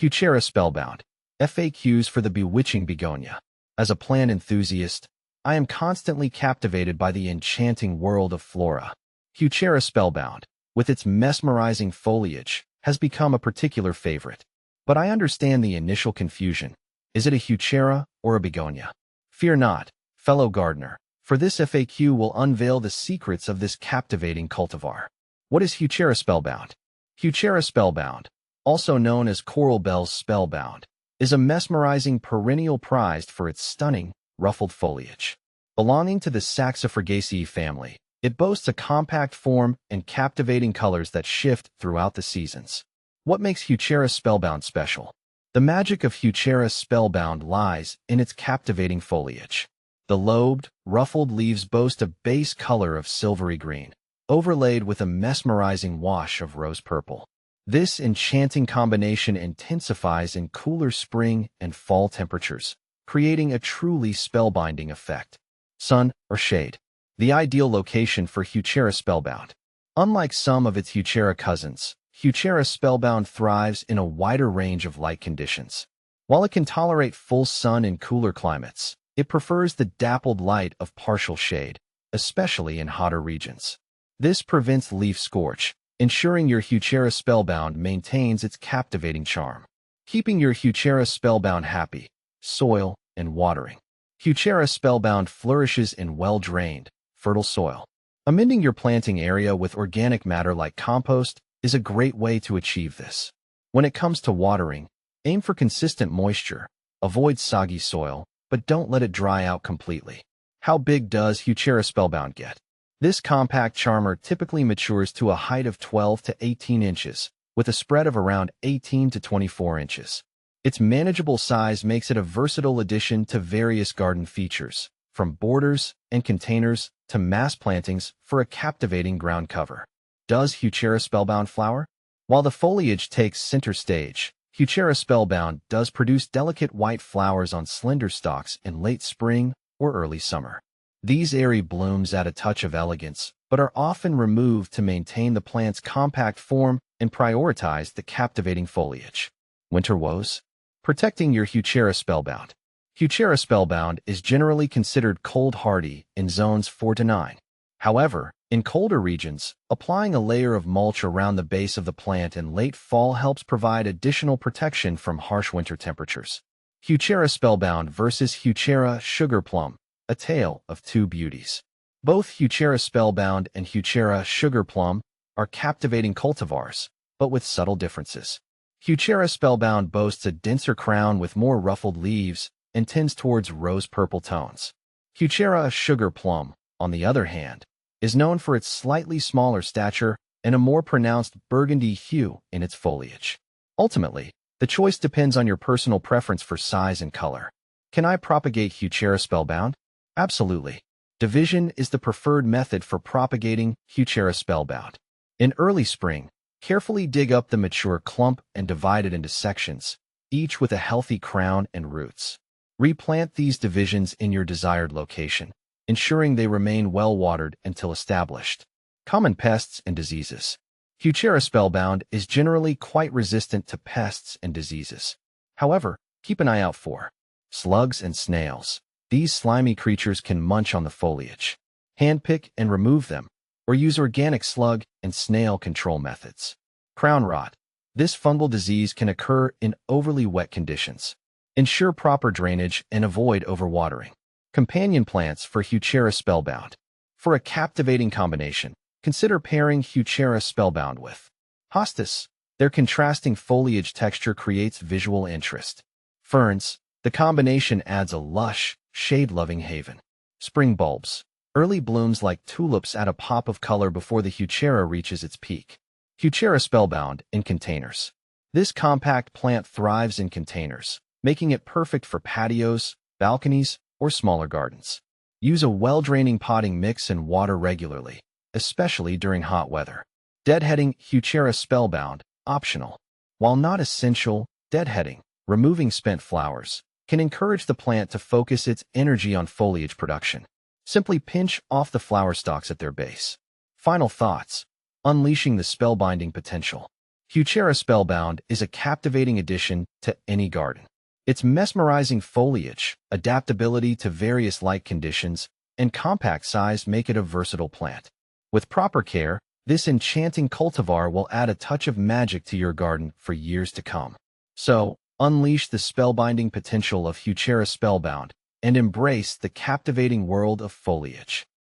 Heuchera Spellbound. FAQs for the bewitching begonia. As a plant enthusiast, I am constantly captivated by the enchanting world of flora. Heuchera Spellbound, with its mesmerizing foliage, has become a particular favorite. But I understand the initial confusion. Is it a Heuchera or a begonia? Fear not, fellow gardener, for this FAQ will unveil the secrets of this captivating cultivar. What is Heuchera Spellbound? Heuchera Spellbound, also known as Coral Bells Spellbound, is a mesmerizing perennial prized for its stunning, ruffled foliage. Belonging to the Saxifragaceae family, it boasts a compact form and captivating colors that shift throughout the seasons. What makes Heuchera Spellbound special? The magic of Heuchera Spellbound lies in its captivating foliage. The lobed, ruffled leaves boast a base color of silvery green, overlaid with a mesmerizing wash of rose purple. This enchanting combination intensifies in cooler spring and fall temperatures, creating a truly spellbinding effect. Sun or shade. The ideal location for Heuchera Spellbound. Unlike some of its Heuchera cousins, Heuchera Spellbound thrives in a wider range of light conditions. While it can tolerate full sun in cooler climates, it prefers the dappled light of partial shade, especially in hotter regions. This prevents leaf scorch, ensuring your Heuchera Spellbound maintains its captivating charm. Keeping your Heuchera Spellbound happy, soil, and watering. Heuchera Spellbound flourishes in well-drained, fertile soil. Amending your planting area with organic matter like compost is a great way to achieve this. When it comes to watering, aim for consistent moisture, avoid soggy soil, but don't let it dry out completely. How big does Heuchera Spellbound get? This compact charmer typically matures to a height of 12 to 18 inches, with a spread of around 18 to 24 inches. Its manageable size makes it a versatile addition to various garden features, from borders and containers to mass plantings for a captivating ground cover. Does Heuchera Spellbound flower? While the foliage takes center stage, Heuchera Spellbound does produce delicate white flowers on slender stalks in late spring or early summer. These airy blooms add a touch of elegance, but are often removed to maintain the plant's compact form and prioritize the captivating foliage. Winter woes? Protecting your Heuchera Spellbound. Heuchera Spellbound is generally considered cold-hardy in zones 4 to 9. However, in colder regions, applying a layer of mulch around the base of the plant in late fall helps provide additional protection from harsh winter temperatures. Heuchera Spellbound versus Heuchera Sugar Plum, a tale of two beauties. Both Heuchera Spellbound and Heuchera Sugar Plum are captivating cultivars, but with subtle differences. Heuchera Spellbound boasts a denser crown with more ruffled leaves and tends towards rose-purple tones. Heuchera Sugar Plum, on the other hand, is known for its slightly smaller stature and a more pronounced burgundy hue in its foliage. Ultimately, the choice depends on your personal preference for size and color. Can I propagate Heuchera Spellbound? Absolutely. Division is the preferred method for propagating Heuchera Spellbound. In early spring, carefully dig up the mature clump and divide it into sections, each with a healthy crown and roots. Replant these divisions in your desired location, ensuring they remain well-watered until established. Common pests and diseases. Heuchera Spellbound is generally quite resistant to pests and diseases. However, keep an eye out for slugs and snails. These slimy creatures can munch on the foliage. Handpick and remove them, or use organic slug and snail control methods. Crown rot. This fungal disease can occur in overly wet conditions. Ensure proper drainage and avoid overwatering. Companion plants for Heuchera Spellbound. For a captivating combination, consider pairing Heuchera Spellbound with hostas. Their contrasting foliage texture creates visual interest. Ferns. The combination adds a lush, shade-loving haven. Spring bulbs. Early blooms like tulips add a pop of color before the Heuchera reaches its peak. Heuchera Spellbound in containers. This compact plant thrives in containers, making it perfect for patios, balconies, or smaller gardens. Use a well-draining potting mix and water regularly, especially during hot weather. Deadheading Heuchera Spellbound, optional. While not essential, deadheading, removing spent flowers, can encourage the plant to focus its energy on foliage production. Simply pinch off the flower stalks at their base. Final thoughts. Unleashing the spellbinding potential. Heuchera Spellbound is a captivating addition to any garden. Its mesmerizing foliage, adaptability to various light conditions, and compact size make it a versatile plant. With proper care, this enchanting cultivar will add a touch of magic to your garden for years to come. So, unleash the spellbinding potential of Heuchera Spellbound and embrace the captivating world of foliage.